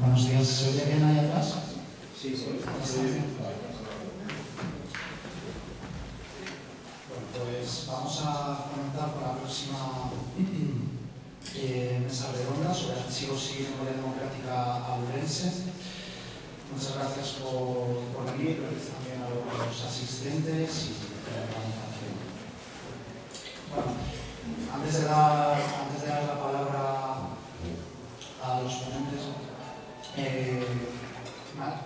Buenos días, ¿se oye bien ahí atrás? Sí, sí. Bueno, pues vamos a comenzar con la próxima mesa redonda sobre archivos y memoria democrática abulense. Muchas gracias por venir, gracias también a los asistentes y a la organización. Bueno, antes de dar la palabra a los ponentes,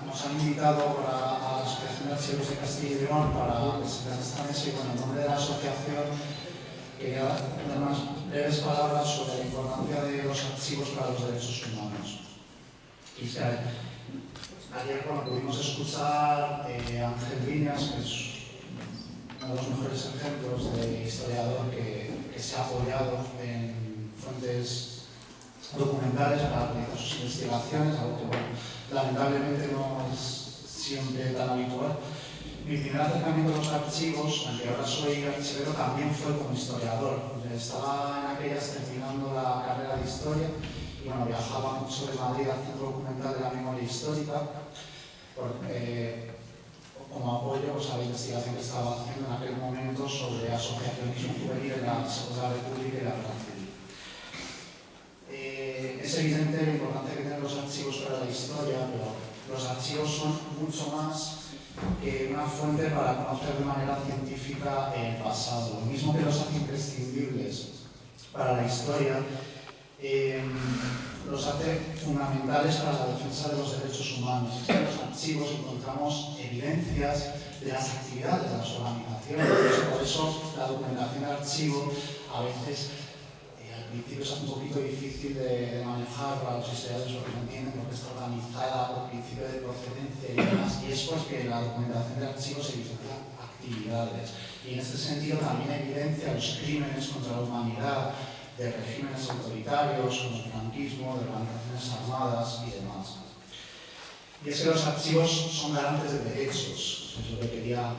nos han invitado a la Asociación de Archivos de Castilla y León para presentar esta mesa y bueno, en nombre de la asociación quería dar unas breves palabras sobre la importancia de los archivos para los derechos humanos. Y ayer pudimos escuchar a Ángel Viñas, que es uno de los mejores ejemplos de historiador que se ha apoyado en fuentes documentales para realizar sus investigaciones, algo que lamentablemente no es siempre tan habitual. Mi primer acercamiento a los archivos, aunque ahora soy archivero, también fue como historiador. Estaba en aquellas terminando la carrera de historia y bueno, viajaba mucho de Madrid al Centro Documental de la Memoria Histórica como apoyo a la investigación que estaba haciendo en aquel momento sobre asociacionismo juvenil en la Segunda República y la Guerra Civil. Es evidente la importancia que tienen los archivos para la historia, pero los archivos son mucho más que una fuente para conocer de manera científica el pasado. Lo mismo que los hace imprescindibles para la historia, los hace fundamentales para la defensa de los derechos humanos. En los archivos encontramos evidencias de las actividades de las organizaciones. Por eso la documentación de archivo a veces al principio es un poquito difícil de manejar para los historiadores porque no entienden por qué está organizada por principio de procedencia y demás. Y es porque la documentación de archivos se diferencia actividades. Y en este sentido también evidencia los crímenes contra la humanidad de regímenes autoritarios, como el franquismo, de organizaciones armadas y demás. Y es que los archivos son garantes de derechos, es lo que quería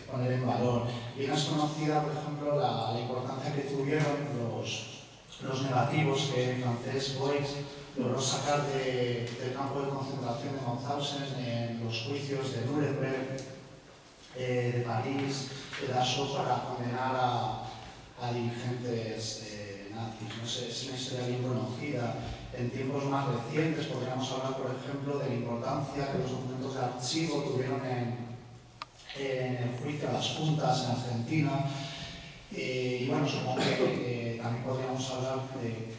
poner en valor. Bien es conocida, por ejemplo, la importancia que tuvieron los negativos que Francesc Boix logró sacar del campo de concentración de Mauthausen en los juicios de Nuremberg, de París, de Dachau, para condenar a dirigentes nazis. No sé, es una historia bien conocida. En tiempos más recientes podríamos hablar, por ejemplo, de la importancia que los documentos de archivo tuvieron en el juicio a las juntas en Argentina. Y bueno, supongo que también podríamos hablar de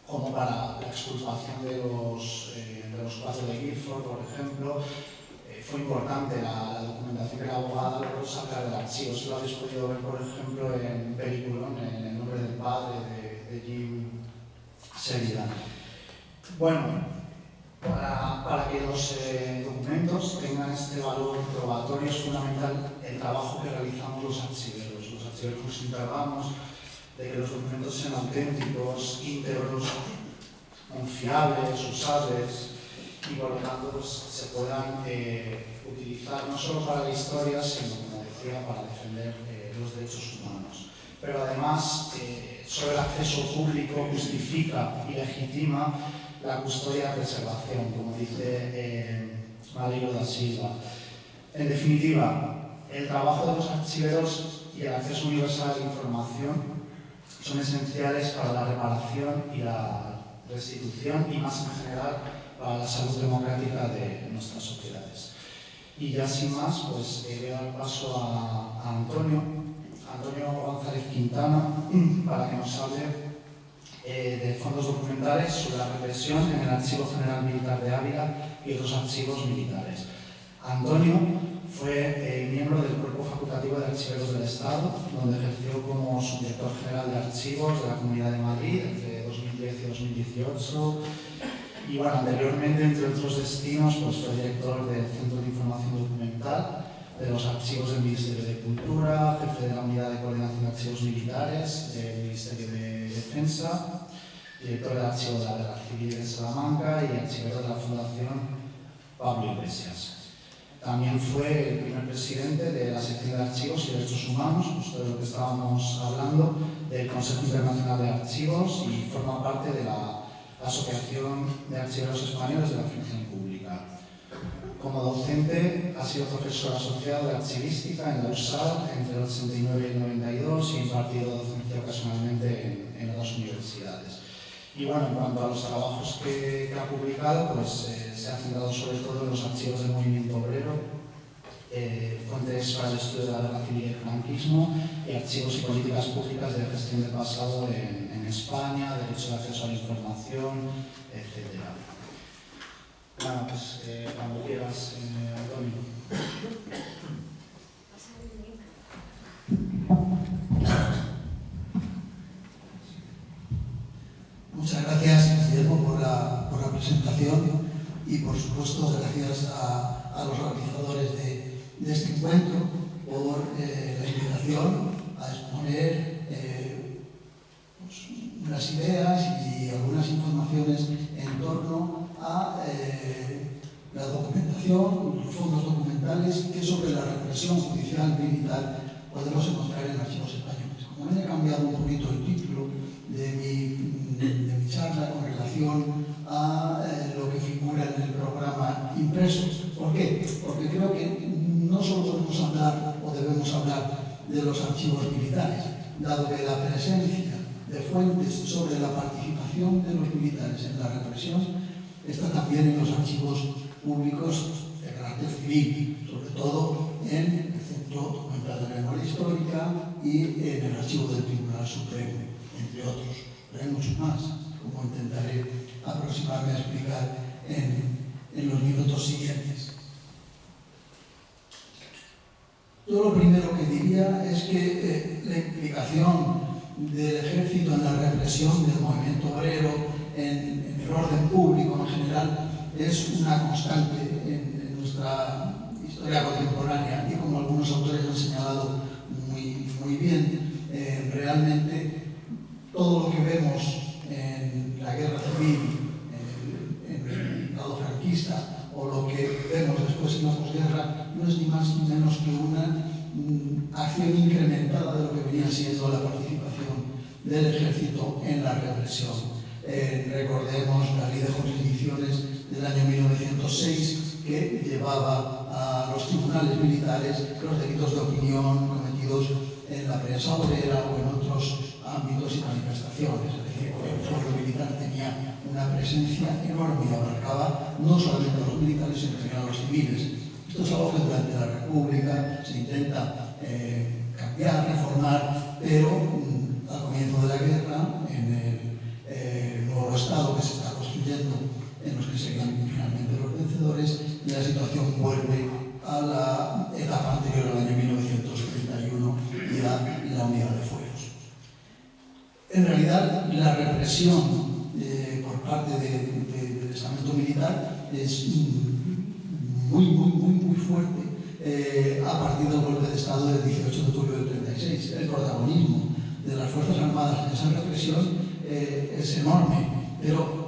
cómo para la exculpación de los cuatro de Guilford, por ejemplo, fue importante la documentación que la abogada logró sacar del archivo. Eso lo habéis podido ver, por ejemplo, en Peliculón, en El nombre del padre, de Jim Sheridan. Bueno, para que los documentos tengan este valor probatorio es fundamental el trabajo que realizamos los archiveros. Los archiveros nos encargamos de que los documentos sean auténticos, íntegros, confiables, usables y por lo tanto se puedan utilizar no solo para la historia, sino, como decía, para defender los derechos humanos. Pero además, solo el acceso público justifica y legitima la custodia y preservación, como dice Madeiro da Silva. En definitiva, el trabajo de los archiveros y el acceso universal a la información son esenciales para la reparación y la restitución y, más en general, para la salud democrática de nuestras sociedades. Y ya sin más, pues voy a dar paso a Antonio González Quintana, para que nos hable de fondos documentales sobre la represión en el Archivo General Militar de Ávila y otros archivos militares. Antonio fue miembro del Cuerpo Facultativo de Archiveros del Estado, donde ejerció como subdirector general de archivos de la Comunidad de Madrid entre 2010 y 2018. Y bueno, anteriormente, entre otros destinos, pues fue director del Centro de Información Documental de los Archivos del Ministerio de Cultura, jefe de la Unidad de Coordinación de Archivos Militares del Ministerio de Defensa, director del Archivo de la Guerra Civil de Salamanca y archivero de la Fundación Pablo Iglesias. También fue el primer presidente de la Sección de Archivos y Derechos Humanos, justo de lo que estábamos hablando, del Consejo Internacional de Archivos, y forma parte de la Asociación de Archiveros Españoles de la Función Pública. Como docente, ha sido profesor asociado de archivística en la URSAL entre el 89 y el 92 y impartido docencia ocasionalmente en las dos universidades. Y bueno, en cuanto a los trabajos que ha publicado, pues se ha centrado sobre todo en los archivos del movimiento obrero, fuentes para el estudio de la guerra civil y el franquismo, y archivos y políticas públicas de gestión del pasado en España, derecho de acceso a la información, etc. Nada, pues cuando quieras, Antonio. Muchas gracias, Guillermo, por la presentación y, por supuesto, gracias a los organizadores de este encuentro por la invitación a exponer pues, unas ideas y algunas informaciones en torno a la documentación, los fondos documentales que sobre la represión judicial militar podemos encontrar en archivos españoles. Como me he cambiado un poquito el título de mi charla con relación a lo que figura en el programa impreso. ¿Por qué? Porque creo que no solo podemos hablar o debemos hablar de los archivos militares, dado que la presencia de fuentes sobre la participación de los militares en la represión está también en los archivos públicos de carácter civil, sobre todo en el Centro Documental de Memoria Histórica y en el Archivo del Tribunal Supremo, entre otros. Pero hay muchos más, como intentaré aproximarme a explicar en los minutos siguientes. Yo lo primero que diría es que la implicación del ejército en la represión del movimiento obrero, en el orden público en general, es una constante en nuestra historia contemporánea y, como algunos autores han señalado muy bien, realmente todo lo que vemos en la guerra civil, en el lado franquista, o lo que vemos después en la posguerra, no es ni más ni menos que una acción incrementada de lo que venía siendo la participación del ejército en la represión. Recordemos la ley de jurisdicciones del año 1906 que llevaba a los tribunales militares los delitos de opinión cometidos en la prensa obrera o en otros ámbitos y manifestaciones. Es decir, el foro militar tenía una presencia enorme y abarcaba no solamente a los militares, sino también a los civiles. Esto es algo que durante la República se intenta cambiar, reformar, pero al comienzo de la guerra, en el nuevo Estado que se está construyendo, en los que serían finalmente los vencedores, la situación vuelve a la etapa anterior al año 1931 y a la unidad de fueros. En realidad, la represión por parte del estamento militar es muy fuerte a partir del golpe de Estado del 18 de octubre del 36. El protagonismo de las Fuerzas Armadas en esa represión es enorme, pero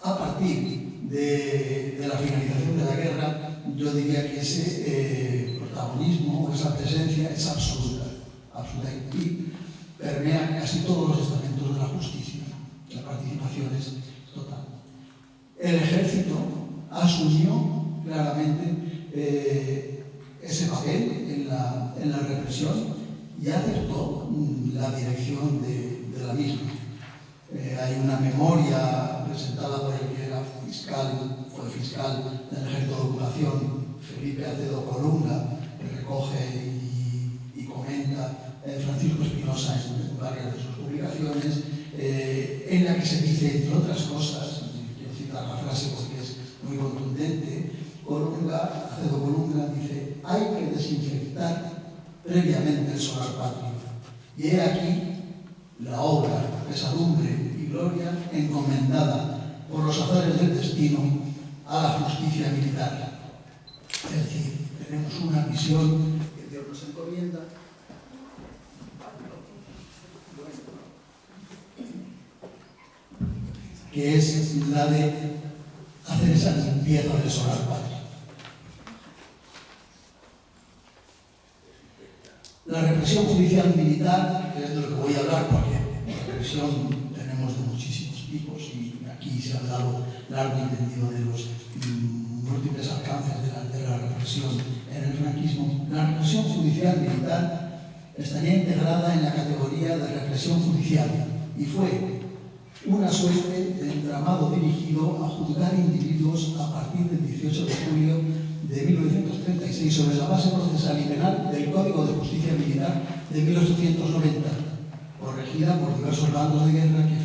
a partir de la finalización de la guerra, yo diría que ese protagonismo o esa presencia es absoluta y permea casi todos los estamentos de la justicia. La participación es total. El ejército asumió claramente ese papel en la represión y aceptó la dirección de la misma. Hay una memoria presentada por el que era fue fiscal del Ejército de Ocupación, Felipe Acedo Colunga, que recoge y comenta Francisco Espinosa en varias de sus publicaciones, en la que se dice, entre otras cosas, quiero citar la frase porque es muy contundente, Acedo Colunga dice: hay que desinfectar previamente el solar patrio. Y he aquí la obra, pesadumbre y gloria encomendada por los azares del destino a la justicia militar. Es decir, tenemos una misión que Dios nos encomienda, que es la de hacer esa limpieza del solar patrio. La represión judicial militar, que es de lo que voy a hablar, porque la represión tenemos de muchísimos tipos, y aquí se ha hablado largo y tendido de los múltiples alcances de la represión en el franquismo. La represión judicial militar estaría integrada en la categoría de represión judicial y fue una suerte de entramado dirigido a juzgar individuos a partir del 18 de julio de 1936 sobre la base procesal y penal del Código de Justicia Militar de 1890, corregida por diversos bandos de guerra que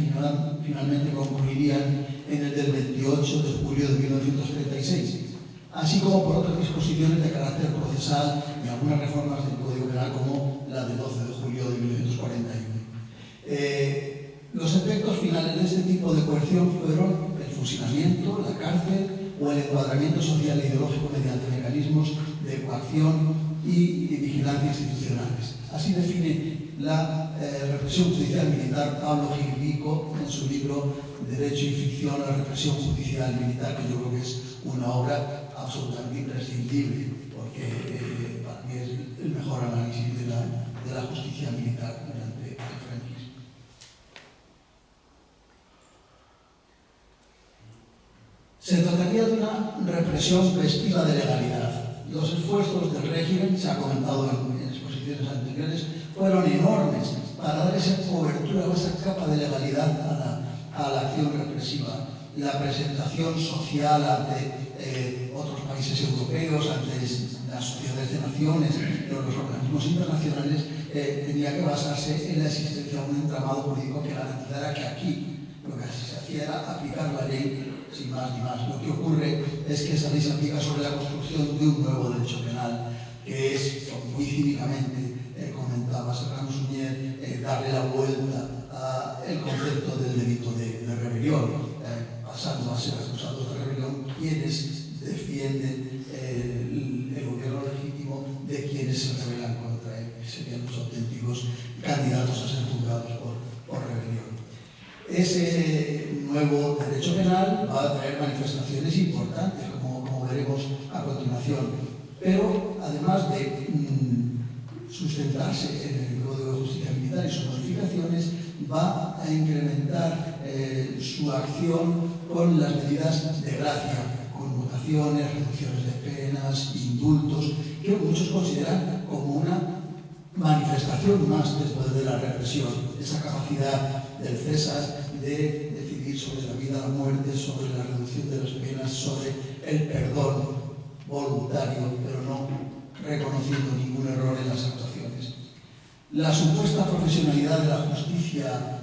finalmente concluirían en el del 28 de julio de 1936, así como por otras disposiciones de carácter procesal y algunas reformas del Código Penal como la del 12 de julio de 1941. Los efectos finales de este tipo de coerción fueron el fusilamiento, la cárcel o el encuadramiento social e ideológico mediante mecanismos de coacción y vigilancia institucionales. Así define la represión judicial militar Pablo Gil Vico en su libro Derecho y ficción, la represión judicial militar, que yo creo que es una obra absolutamente imprescindible, porque para mí es el mejor análisis de la justicia militar durante el franquismo. Se trataría de una represión vestida de legalidad. Los esfuerzos del régimen, se ha comentado en exposiciones anteriores, fueron enormes para dar esa cobertura o esa capa de legalidad a la acción represiva. La presentación social ante otros países europeos, ante las sociedades de naciones, los organismos internacionales, tenía que basarse en la existencia de un entramado jurídico que garantizara que aquí lo que se hacía era aplicar la ley sin más ni más. Lo que ocurre es que esa ley se aplica sobre la construcción de un nuevo derecho penal, que es, muy cínicamente comentaba Serrano Suñer, darle la vuelta al concepto del delito de rebelión, pasando a ser acusados de rebelión quienes defienden el gobierno legítimo de quienes se rebelan contra él, que serían los auténticos candidatos a ser juzgados por rebelión. Ese nuevo derecho penal va a traer manifestaciones importantes, como veremos a continuación, pero además de sustentarse en el Código de Justicia Militar y sus modificaciones, va a incrementar su acción con las medidas de gracia, conmutaciones, reducciones de penas, indultos, que muchos consideran como una manifestación más después de la represión, esa capacidad del César de decidir sobre la vida, la muerte, sobre la reducción de las penas, sobre el perdón voluntario, pero no reconociendo ningún error en las actuaciones. La supuesta profesionalidad de la justicia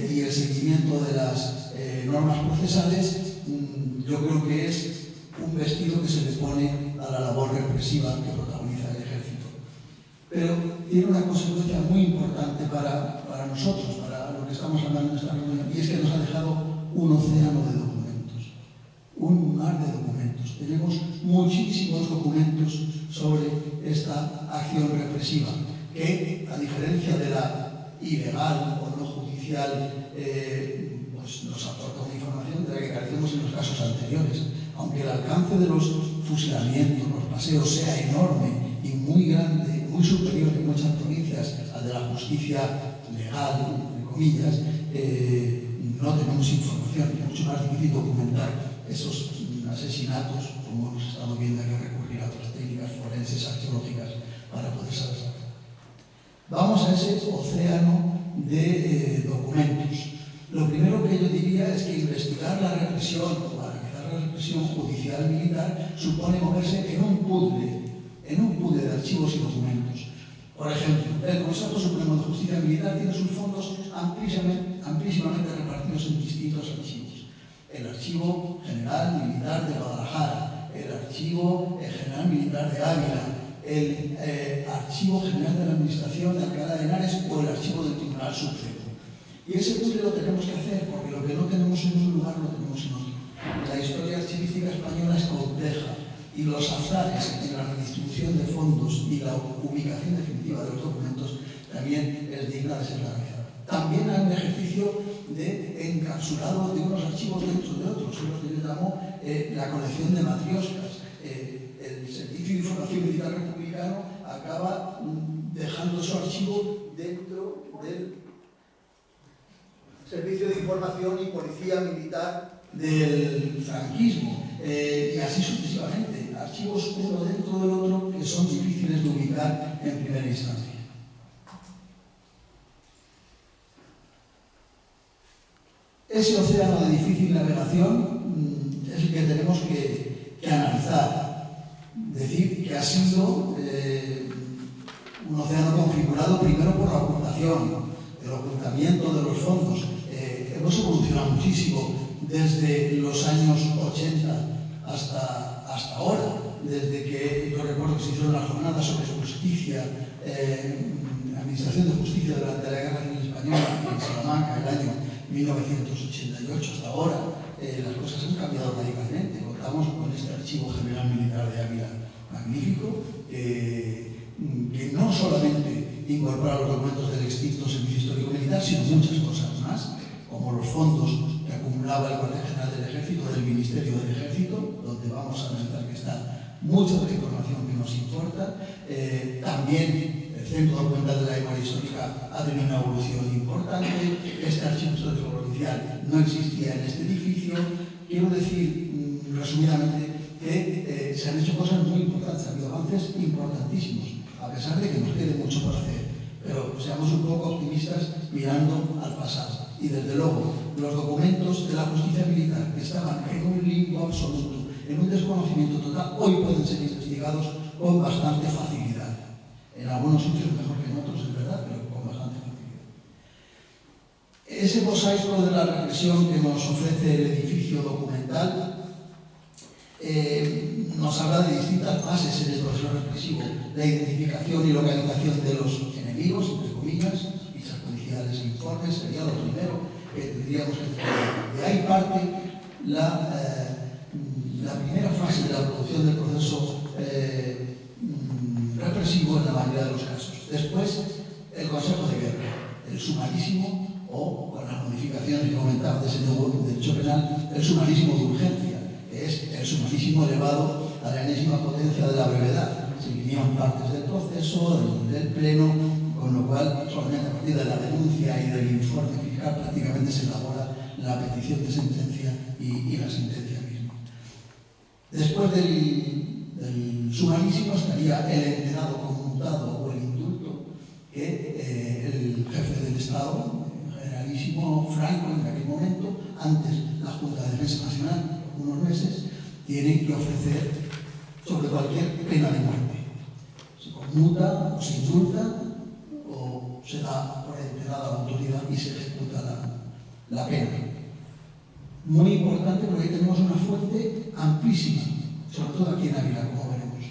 y el seguimiento de las normas procesales, yo creo que es un vestido que se le pone a la labor represiva que protagoniza el ejército. Pero tiene una consecuencia muy importante para nosotros, para lo que estamos hablando en esta reunión, y es que nos ha dejado un océano de documentos, un mar de documentos. Tenemos muchísimos documentos sobre esta acción represiva, que, a diferencia de la ilegal o no judicial, pues nos aporta una información de la que carecemos en los casos anteriores. Aunque el alcance de los fusilamientos, los paseos, sea enorme y muy grande, muy superior en muchas provincias al de la justicia legal, entre comillas, no tenemos información. Es mucho más difícil documentar esos asesinatos, como hemos estado viendo, hay que recurrir a otras técnicas forenses, arqueológicas, para poder saber. Vamos a ese océano de documentos. Lo primero que yo diría es que investigar la represión o analizar la represión judicial militar supone moverse en un puzzle de archivos y documentos. Por ejemplo, el Consejo Supremo de Justicia Militar tiene sus fondos amplísimamente repartidos en distintos archivos. El Archivo General Militar de Guadalajara, el Archivo General Militar de Ávila, el Archivo General de la Administración de Alcalá de Henares o el Archivo del Tribunal Supremo. Y ese puzzle lo tenemos que hacer, porque lo que no tenemos en un lugar lo tenemos en otro. La historia archivística española es compleja y los azares en la redistribución de fondos y la ubicación definitiva de los documentos también es digna de ser analizada. También hay un ejercicio de encapsulado de unos archivos dentro de otros, es lo que yo llamo la colección de matrioscas. El Servicio de Información Militar Republicano acaba dejando su archivo dentro del Servicio de Información y Policía Militar del franquismo, y así sucesivamente, archivos uno dentro del otro que son difíciles de ubicar en primera instancia. Ese océano de difícil navegación es el que tenemos que analizar. Decir que ha sido un océano configurado primero por la ocultación, el ocultamiento de los fondos. Hemos evolucionado muchísimo desde los años 80 hasta ahora, desde que yo recuerdo que se hicieron las jornadas sobre justicia, administración de justicia durante la Guerra Civil Española en Salamanca, el año 1988 hasta ahora. Las cosas han cambiado radicalmente. Contamos con este Archivo General Militar de Ávila magnífico, que no solamente incorpora los documentos del extinto Servicio Histórico Militar, sino muchas cosas más, como los fondos que acumulaba el Cuartel General del Ejército, del Ministerio del Ejército, donde vamos a analizar que está mucha de la información que nos importa. También el Centro Documental de la Memoria Histórica ha tenido una evolución importante. Este Archivo Histórico Provincial no existía en este edificio. Quiero decir, resumidamente, que se han hecho cosas muy importantes, ha habido avances importantísimos, a pesar de que nos quede mucho por hacer. Pero seamos un poco optimistas mirando al pasado. Y desde luego, los documentos de la justicia militar que estaban en un limbo absoluto, en un desconocimiento total, hoy pueden ser investigados con bastante facilidad. En algunos sitios mejor que en otros, es verdad, pero con bastante facilidad. Ese mosaico de la represión que nos ofrece el edificio documental nos habla de distintas fases en el proceso represivo: la identificación y localización de los enemigos, entre comillas, fichas policiales e informes, sería lo primero que tendríamos que hacer. De ahí parte la primera fase de la evolución del proceso represivo en la mayoría de los casos. Después, el Consejo de Guerra, el sumarísimo, o con las modificaciones que comentaba desde el derecho penal, el sumarísimo de urgencia, que es el sumarísimo elevado a la enésima potencia de la brevedad. Se vinieron partes del proceso, del pleno, con lo cual solamente a partir de la denuncia y del informe fiscal prácticamente se elabora la petición de sentencia y la sentencia misma. Después del sumarísimo estaría el enterado conmutado o el indulto, que el jefe del Estado, el generalísimo Franco, en aquel momento, antes la Junta de Defensa Nacional, unos meses, tiene que ofrecer sobre cualquier pena de muerte. Se conmuta o se indulta o se da por enterada la autoridad y se ejecuta la pena. Muy importante porque ahí tenemos una fuente amplísima, sobre todo aquí en Ávila, como veremos.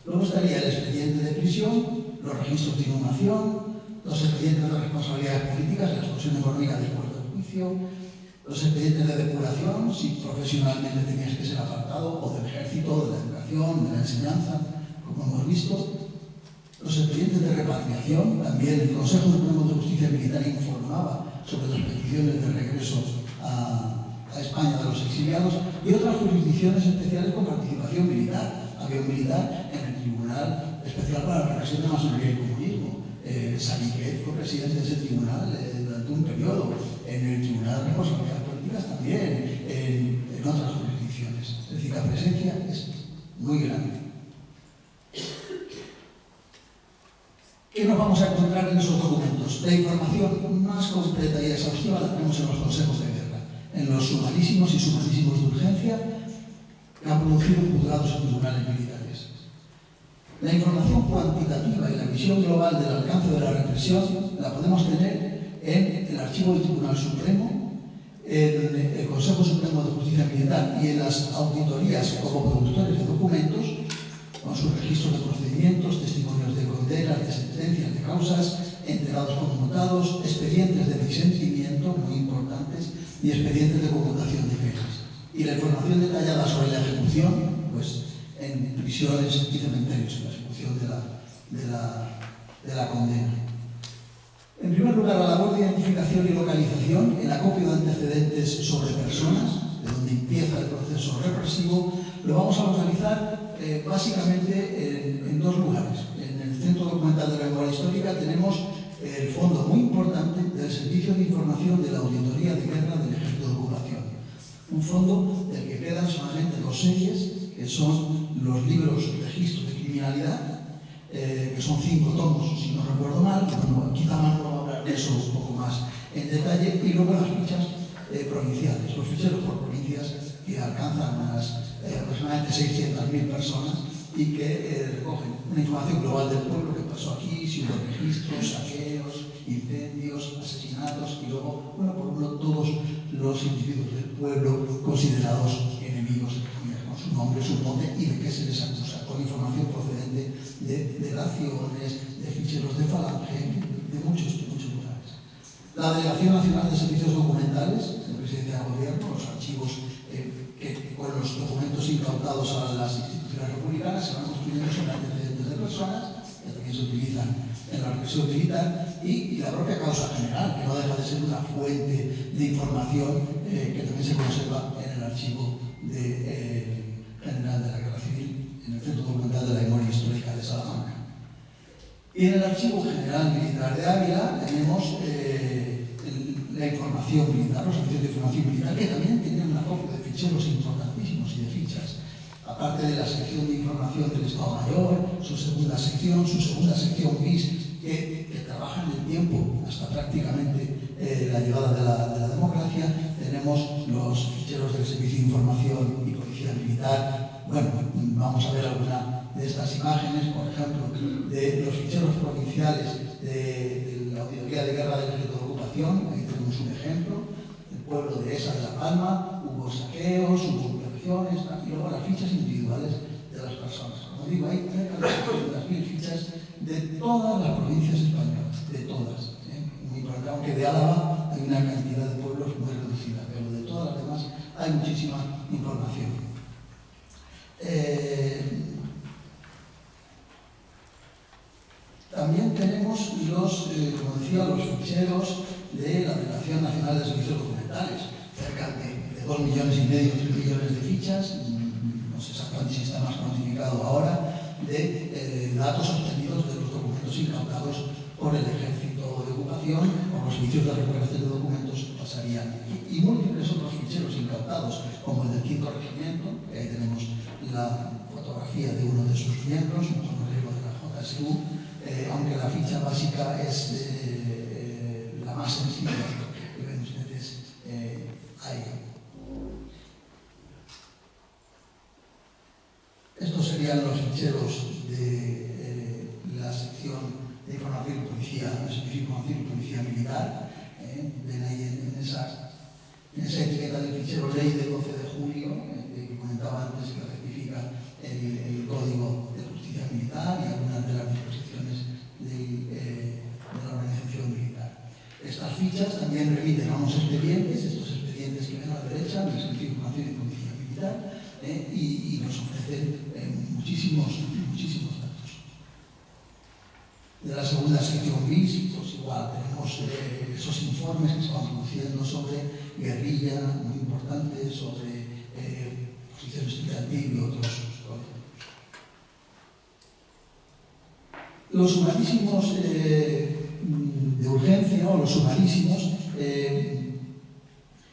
Luego estaría el expediente de prisión, los registros de inhumación, los expedientes de responsabilidades políticas, la exclusión económica después del juicio, los expedientes de depuración, si profesionalmente tenías que ser apartado, o del ejército, de la educación, de la enseñanza, como hemos visto. Los expedientes de repatriación, también el Consejo Supremo de Justicia Militar informaba sobre las peticiones de regreso a España de los exiliados, y otras jurisdicciones especiales con participación militar. Había un militar en el Tribunal Especial para la Represión de Masonería y Comunismo. Saniquet fue presidente de ese tribunal durante un periodo. En el Tribunal de Responsabilidades Políticas también, en otras jurisdicciones. Es decir, la presencia es muy grande. ¿Qué nos vamos a encontrar en esos documentos? La información más completa y exhaustiva la tenemos en los consejos de guerra, en los sumarísimos y sumarísimos de urgencia que han producido juzgados y tribunales militares. La información cuantitativa y la visión global del alcance de la represión la podemos tener en el Archivo del Tribunal Supremo, en el Consejo Supremo de Justicia Militar y en las auditorías como productores de documentos, con sus registros de procedimientos, testimonios de condenas, de sentencias, de causas, enterados conmutados, expedientes de disentimiento, muy importantes, y expedientes de conmutación de penas. Y la información detallada sobre la ejecución, pues en prisiones y cementerios, en la ejecución de la condena. En primer lugar, la labor de identificación y localización, el acopio de antecedentes sobre personas, de donde empieza el proceso represivo, lo vamos a localizar básicamente en dos lugares. En el Centro Documental de la Memoria Histórica tenemos el fondo muy importante del Servicio de Información de la Auditoría de Guerra del Ejército de Ocupación. Un fondo del que quedan solamente 2 series, que son los libros registros de criminalidad, que son 5 tomos, si no recuerdo mal, bueno, quizá Manuel va a hablar de eso un poco más en detalle, y luego las fichas provinciales, los ficheros por provincias que alcanzan aproximadamente 600.000 personas y que recogen una información global del pueblo, que pasó aquí, si hubo registros, saqueos, incendios, asesinatos, y luego, bueno, por uno, todos los individuos del pueblo considerados enemigos, con su nombre, su monte, y de qué se les acusa, con información procedente de delaciones, de ficheros de falange, de muchos lugares. La Delegación Nacional de Servicios Documentales, de Presidencia del Gobierno, los archivos que con los documentos incautados a las instituciones republicanas se van construyendo sobre antecedentes de personas, que también se utilizan en la represión militar, y la propia causa general, que no deja de ser una fuente de información que también se conserva en el archivo general de la Guerra Civil, en el Centro Documental de la Memoria Histórica de Salamanca. Y en el Archivo General Militar de Ávila tenemos la información militar, los servicios de información militar, que también tienen una copia de ficheros importantísimos y de fichas. Aparte de la sección de información del Estado Mayor, su segunda sección BIS, que trabaja en el tiempo hasta prácticamente la llegada de la democracia, tenemos los ficheros del Servicio de Información y Policía Militar. Bueno, vamos a ver alguna de estas imágenes, por ejemplo, de los ficheros provinciales de la Auditoría de Guerra del Ejército de Ocupación. Ahí tenemos un ejemplo, el pueblo de Esa de La Palma, hubo saqueos, hubo operaciones, y luego las fichas individuales de las personas. Como digo, hay cerca de 200.000 fichas de todas las provincias españolas, de todas. Muy importante, aunque de Álava hay una cantidad de pueblos muy reducida, pero de todas las demás hay muchísima información. También tenemos como decía, los ficheros de la Delegación Nacional de Servicios Documentales, cerca de 2,5 millones, 3 millones de fichas, no sé exactamente si está más cuantificado ahora, de datos obtenidos de los documentos incautados por el Ejército de Ocupación, por los servicios de recuperación de documentos que pasarían, y múltiples otros ficheros incautados, como el del 5º Regimiento, que ahí tenemos la fotografía de uno de sus miembros, un coronel de la JSU, aunque la ficha básica es la más sencilla que ven ustedes ahí. Estos serían los ficheros de la sección de información y policía, de Servicio de Información y Policía Militar. Ven ahí en esa etiqueta del fichero ley del 12 de julio, que comentaba antes, que rectifica el Código de Justicia Militar y algunas de las disposiciones de la organización militar. Estas fichas también remiten a unos expedientes, estos expedientes que ven a la derecha, del Servicio de Información y Policía Militar, y nos ofrecen muchísimos datos. De la segunda sección BIS, pues igual, tenemos esos informes que se van produciendo sobre guerrilla, muy importantes, sobre posición estudiantil y otros códigos. Los sumarísimos de urgencia o los sumarísimos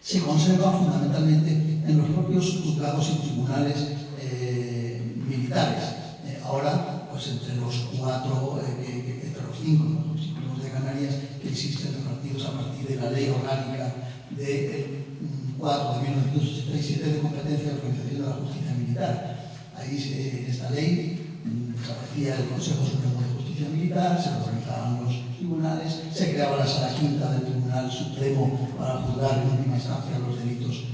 se conservan fundamentalmente en los propios juzgados y tribunales militares. Ahora, pues entre los 4, entre los 5 municipios de Canarias que existen repartidos a partir de la Ley Orgánica de 4 de 1987 de competencia de organización de la justicia militar. Ahí, en esta ley, desaparecía el Consejo Supremo de Justicia Militar, se organizaban los tribunales, se creaba la Sala Quinta del Tribunal Supremo para juzgar en última instancia los delitos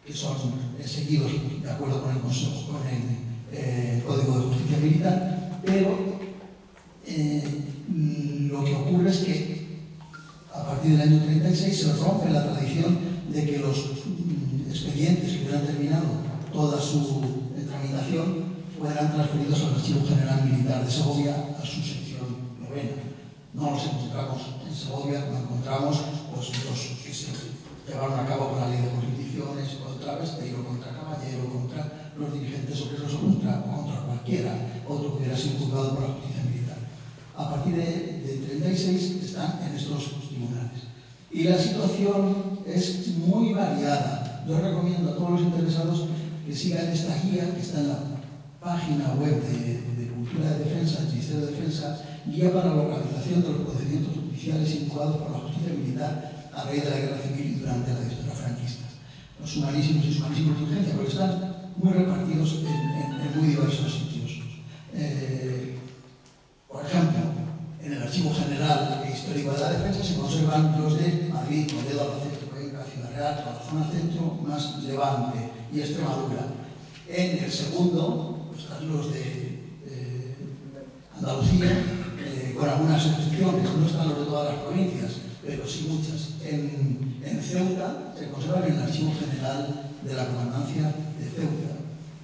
que son seguidos de acuerdo con el Consejo, con el Código de Justicia Militar, pero lo que ocurre es que a partir del año 36 se rompe la tradición de que los expedientes que hubieran terminado toda su tramitación fueran transferidos al Archivo General Militar de Segovia a su sección 9. No los encontramos en Segovia, como encontramos pues, los que se llevaron a cabo con la Ley de Jurisdicciones, contra Besteiro, contra Caballero, contra los dirigentes obreros o contra cualquiera otro que hubiera sido juzgado por la justicia militar. A partir de 36 están en estos tribunales. Y la situación es muy variada. Yo recomiendo a todos los interesados que sigan esta guía que está en la página web de Cultura de Defensa, del Ministerio de Defensa, guía para la organización de los procedimientos judiciales incoados por la justicia militar a raíz de la guerra civil y durante la dictadura franquista. Los sumarísimos y sumarísimos de urgencia, porque están muy repartidos en muy diversos sitios. Por ejemplo, en el Archivo General e Histórico de la Defensa se conservan los de Madrid, Toledo, Albacete, Cuenca, Ciudad Real, toda la zona centro, más Levante y Extremadura. En el segundo, están los de Andalucía, con algunas excepciones, no están los de todas las provincias, pero sí muchas. En Ceuta se conservan en el Archivo General de la Comandancia de Ceuta.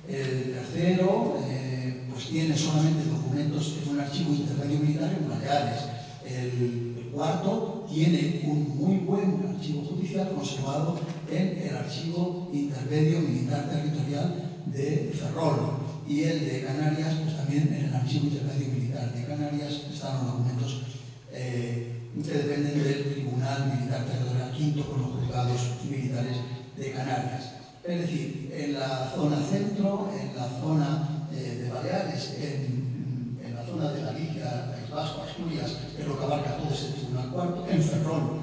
El tercero, pues tiene solamente documentos en un archivo intermedio militar en Baleares. El cuarto tiene un muy buen archivo judicial conservado en el Archivo Intermedio Militar Territorial de Ferrol. Y el de Canarias, pues también en el Archivo Intermedio Militar de Canarias están los documentos que dependen del Tribunal Militar Territorial V con los juzgados militares de Canarias. Es decir, en la zona centro, en la zona de Baleares, en la zona de Galicia, País Vasco, Asturias, es lo que abarca todo ese Tribunal Cuarto, en Ferrol.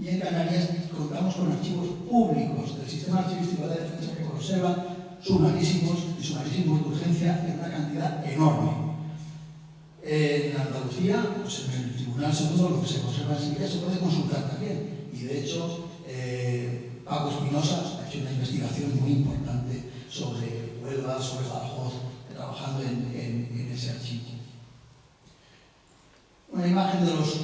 Y en Canarias contamos con archivos públicos del sistema archivístico de la defensa que conservan sumarísimos y sumarísimos de urgencia en una cantidad enorme. En Andalucía, pues en el Tribunal Segundo, lo que se conserva en Sevilla se puede consultar también. Y de hecho, Paco Espinosa ha hecho una investigación muy importante sobre Huelva, sobre Badajoz, trabajando en ese archivo. Una imagen de los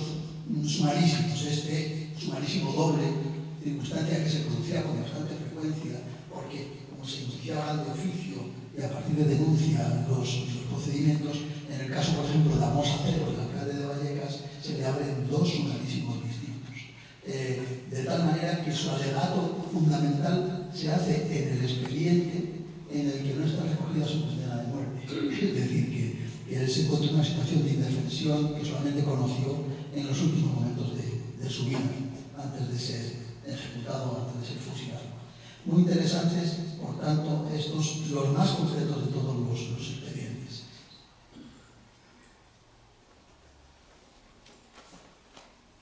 sumarísimos, este sumarísimo doble, circunstancia que se producía con bastante frecuencia, porque como se iniciaban de oficio y a partir de denuncia los procedimientos, en el caso, por ejemplo, de Amos Acero, el alcalde de Vallecas, se le abren dos sumarísimos distintos. De tal manera que su alegato fundamental se hace en el expediente en el que no está recogida su condena de muerte. Es decir, que él se encuentra en una situación de indefensión que solamente conoció en los últimos momentos de su vida, antes de ser ejecutado, antes de ser fusilado. Muy interesantes, por tanto, estos, los más concretos de todos los expedientes.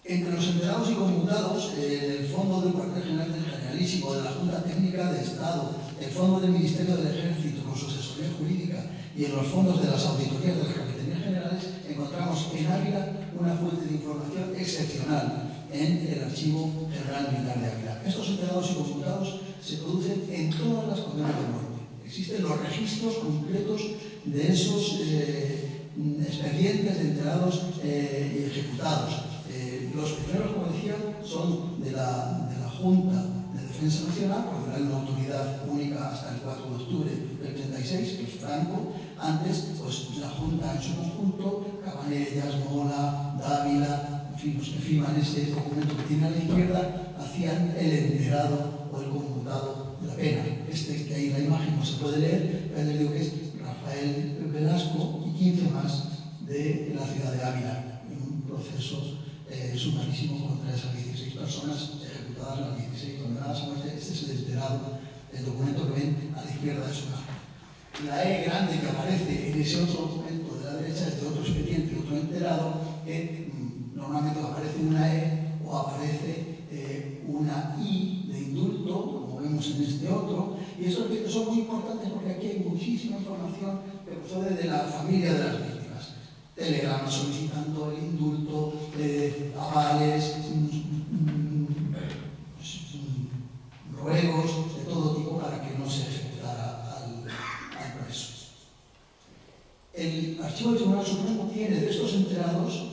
Entre los enterados y conmutados, el Fondo del Cuartel General del Generalísimo, de la Junta Técnica de Estado, el Fondo del Ministerio del Ejército con su asesoría jurídica y en los fondos de las auditorías de las Capitanías Generales, encontramos en Ávila una fuente de información excepcional en el Archivo General Militar de Ávila. Estos enterados y conmutados se producen en todas las condenas de muerte. Existen los registros concretos de esos expedientes de enterados y ejecutados. Los primeros, como decía, son de la Junta de Defensa Nacional, porque era una autoridad única hasta el 4 de octubre del 36, que es Franco. Antes, pues la Junta en su conjunto, Cabanellas, Mola, Dávila, en fin, los que firman ese documento que tiene a la izquierda, hacían el enterado o el conmutado de la pena. Este que ahí en la imagen no se puede leer, pero les digo que es Rafael Velasco y 15 más de la ciudad de Ávila, en un proceso sumarísimo contra esas 16 personas ejecutadas, las 16 condenadas a muerte. Este es el enterado, el documento que ven a la izquierda de su imagen. La E grande que aparece en ese otro documento de la derecha es de otro expediente, otro enterado, que normalmente aparece una E o aparece una I de indulto, como vemos en este otro, y esos expedientes son muy importantes porque aquí hay muchísima información que procede de la familia de las víctimas. Telegramas solicitando el indulto, avales, ruegos de todo tipo para que no se ejecutara al preso. El Archivo del Tribunal Supremo tiene de estos enterados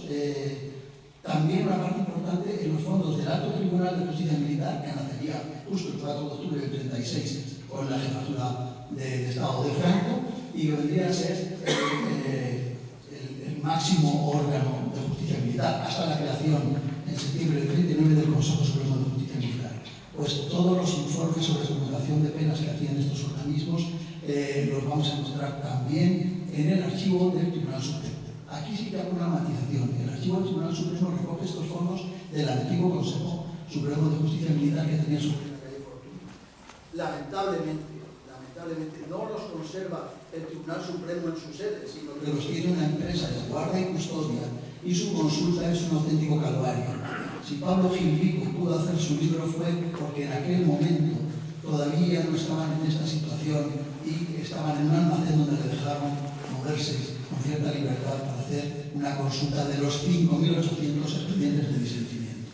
también una parte importante en los fondos del Alto Tribunal de Justicia Militar, que nacería justo el 4 de octubre del 36 con la jefatura de Estado de Franco, y que vendría a ser el máximo órgano de justicia militar, hasta la creación en septiembre del 39 del Consejo Supremo de Justicia Militar. Pues todos los informes sobre conmutación de penas que hacían estos organismos los vamos a encontrar también en el archivo del Tribunal Supremo. Aquí sí que hay una matización. El archivo del Tribunal Supremo recoge estos fondos del antiguo Consejo Supremo de Justicia Militar que tenía su calle Fortuna. Lamentablemente no los conserva el Tribunal Supremo en su sede, sino que los tiene una empresa de guarda y custodia, y su consulta es un auténtico calvario. Si Pablo Gil Rico pudo hacer su libro fue porque en aquel momento todavía no estaban en esta situación y estaban en un almacén donde le dejaron moverse con cierta libertad para hacer una consulta de los 5.800 expedientes de disentimiento.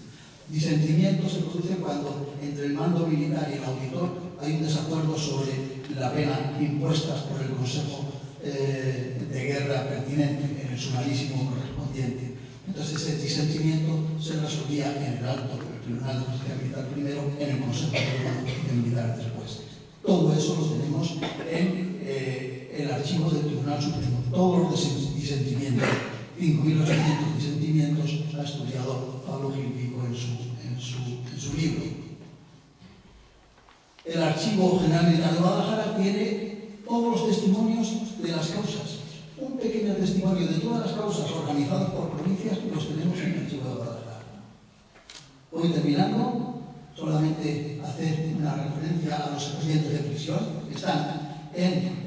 Disentimiento se produce cuando entre el mando militar y el auditor hay un desacuerdo sobre la pena impuesta por el Consejo de Guerra pertinente en el sumarísimo correspondiente. Entonces ese disentimiento se resolvía en el alto del Tribunal de Justicia Militar primero, en el Consejo de Justicia Militar después. Todo eso lo tenemos en el archivo del Tribunal Supremo. Todos los disentimientos, 5.800 disentimientos, ha estudiado Pablo Gil Rico en su libro. El Archivo General Militar de Guadalajara tiene todos los testimonios de las causas. Un pequeño testimonio de todas las causas organizadas por provincias los tenemos en el Archivo de Guadalajara. Voy terminando, solamente hacer una referencia a los expedientes de prisión que están en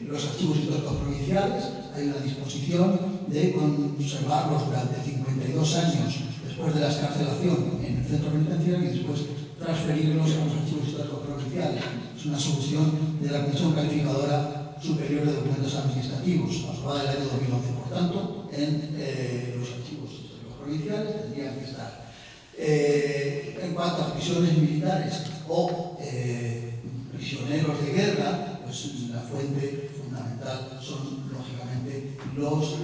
los archivos históricos provinciales. Hay una disposición de conservarlos durante 52 años después de la excarcelación en el centro penitenciario y después transferirlos a los archivos históricos provinciales. Es una solución de la Comisión Calificadora Superior de Documentos Administrativos, aprobada del año 2011. Por tanto, en los archivos históricos provinciales tendrían que estar. En cuanto a prisiones militares o prisioneros de guerra, pues la fuente fundamental son, lógicamente, los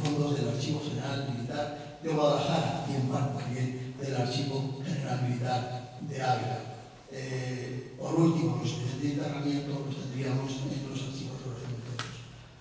fondos del Archivo General Militar de Guadalajara y en parte también del Archivo General Militar de Ávila. Por último, los expedientes de enterramiento los tendríamos en los archivos de los cementerios.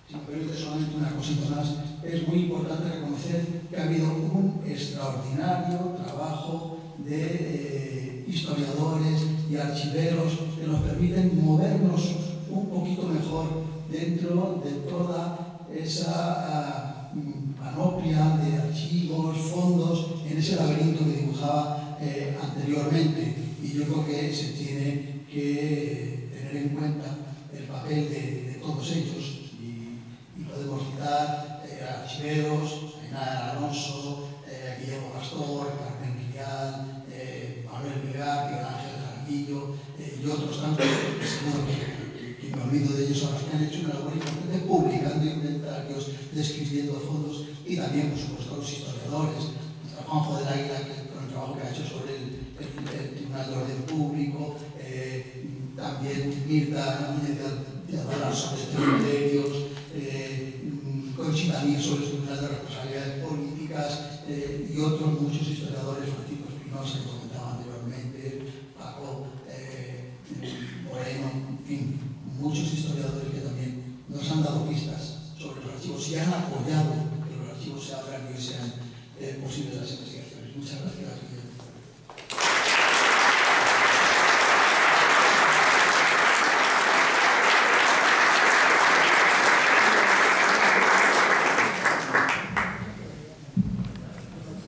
Si me permite solamente una cosita más, es muy importante reconocer que ha habido un extraordinario trabajo de historiadores y archiveros que nos permiten movernos un poquito mejor dentro de toda esa panoplia de archivos, fondos, en ese laberinto que dibujaba anteriormente. Y yo creo que se tiene que tener en cuenta el papel de todos ellos. Y podemos citar archiveros, Ainara Alonso, Guillermo Pastor, Carmen Guillán, Manuel Vigar, Miguel Ángel Jaramillo y otros tantos, que seguro que me olvido de ellos, a los que han hecho una labor importante publicando inventarios, describiendo fondos y también, por supuesto, los historiadores. Juanjo del Águila, con el trabajo que ha hecho sobre el Tribunal de Orden Público, también Mirta Núñez de Adora sobre cementerios, Conchita Mir sobre el Tribunal de Responsabilidades Políticas y otros muchos historiadores, Francisco Espinosa, que comentaba anteriormente, Paco Moreno, en fin, muchos historiadores que también nos han dado pistas sobre los archivos y han apoyado que los archivos se abran y sean posibles las investigaciones. Muchas gracias.